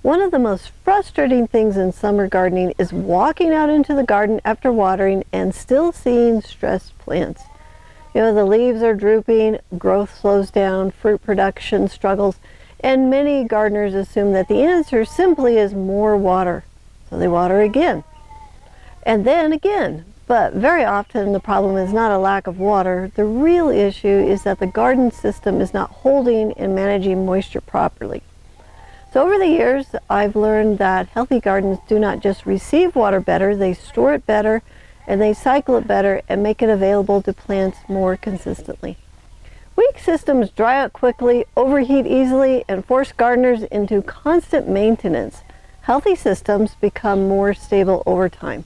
One of the most frustrating things in summer gardening is walking out into the garden after watering and still seeing stressed plants. The leaves are drooping, growth slows down, fruit production struggles, and many gardeners assume that the answer simply is more water. So they water again, and then again. But very often the problem is not a lack of water. The real issue is that the garden system is not holding and managing moisture properly. So over the years, I've learned that healthy gardens do not just receive water better, they store it better, and they cycle it better and make it available to plants more consistently. Weak systems dry out quickly, overheat easily, and force gardeners into constant maintenance. Healthy systems become more stable over time.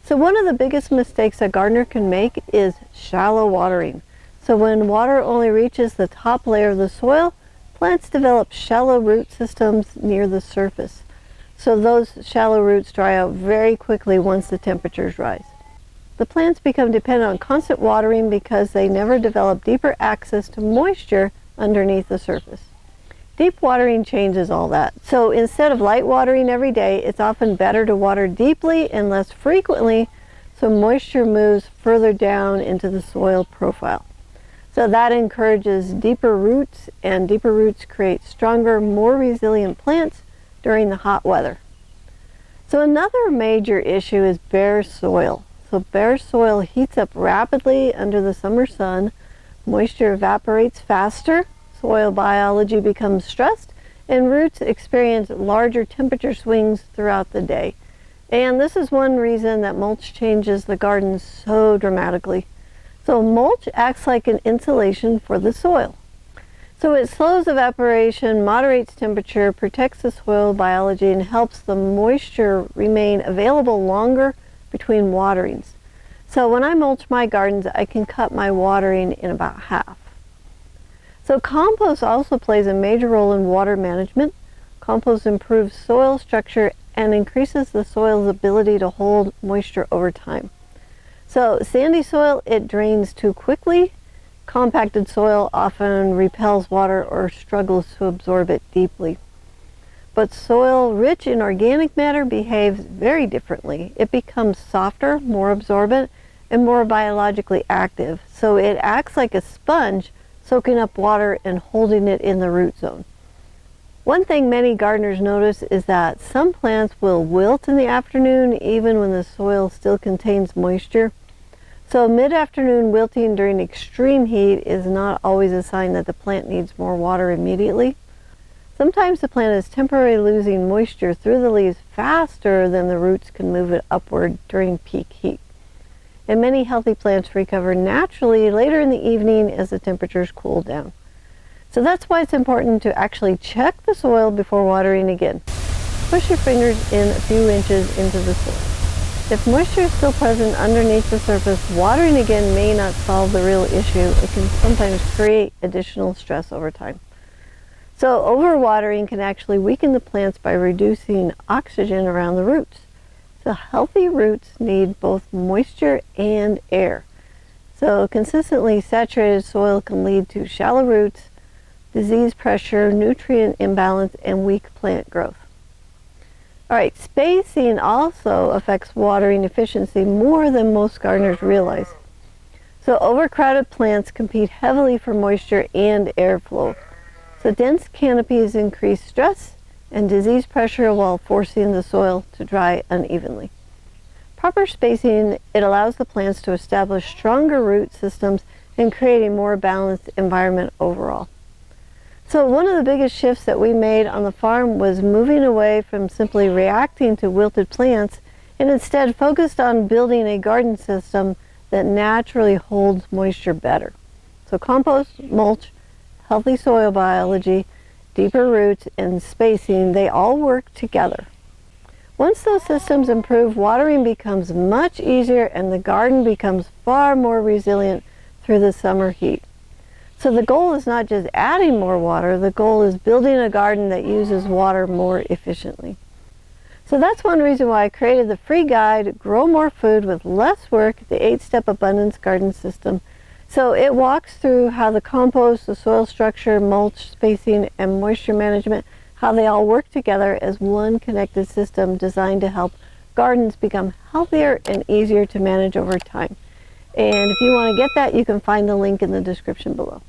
So one of the biggest mistakes a gardener can make is shallow watering. So when water only reaches the top layer of the soil, plants develop shallow root systems near the surface. So those shallow roots dry out very quickly once the temperatures rise. The plants become dependent on constant watering because they never develop deeper access to moisture underneath the surface. Deep watering changes all that. So instead of light watering every day, it's often better to water deeply and less frequently so moisture moves further down into the soil profile. So that encourages deeper roots, and deeper roots create stronger, more resilient plants during the hot weather. So another major issue is bare soil. So bare soil heats up rapidly under the summer sun, moisture evaporates faster, soil biology becomes stressed, and roots experience larger temperature swings throughout the day. And this is one reason that mulch changes the garden so dramatically. So mulch acts like an insulation for the soil. So it slows evaporation, moderates temperature, protects the soil biology, and helps the moisture remain available longer between waterings. So when I mulch my gardens, I can cut my watering in about half. So compost also plays a major role in water management. Compost improves soil structure and increases the soil's ability to hold moisture over time. So sandy soil, it drains too quickly. Compacted soil often repels water or struggles to absorb it deeply. But soil rich in organic matter behaves very differently. It becomes softer, more absorbent, and more biologically active. So it acts like a sponge, soaking up water and holding it in the root zone. One thing many gardeners notice is that some plants will wilt in the afternoon even when the soil still contains moisture. So mid-afternoon wilting during extreme heat is not always a sign that the plant needs more water immediately. Sometimes the plant is temporarily losing moisture through the leaves faster than the roots can move it upward during peak heat. And many healthy plants recover naturally later in the evening as the temperatures cool down. So that's why it's important to actually check the soil before watering again. Push your fingers in a few inches into the soil. If moisture is still present underneath the surface, watering again may not solve the real issue. It can sometimes create additional stress over time. So overwatering can actually weaken the plants by reducing oxygen around the roots. So healthy roots need both moisture and air. So consistently saturated soil can lead to shallow roots, disease pressure, nutrient imbalance, and weak plant growth. All right, spacing also affects watering efficiency more than most gardeners realize. So overcrowded plants compete heavily for moisture and airflow. So dense canopies increase stress and disease pressure while forcing the soil to dry unevenly. Proper spacing, it allows the plants to establish stronger root systems and create a more balanced environment overall. So one of the biggest shifts that we made on the farm was moving away from simply reacting to wilted plants and instead focused on building a garden system that naturally holds moisture better. So compost, mulch, healthy soil biology, deeper roots, and spacing, they all work together. Once those systems improve, watering becomes much easier and the garden becomes far more resilient through the summer heat. So the goal is not just adding more water, the goal is building a garden that uses water more efficiently. So that's one reason why I created the free guide, Grow More Food with Less Work, the 8-Step Abundance Garden System. So it walks through how the compost, the soil structure, mulch, spacing, and moisture management how they all work together as one connected system designed to help gardens become healthier and easier to manage over time. And if you want to get that, you can find the link in the description below.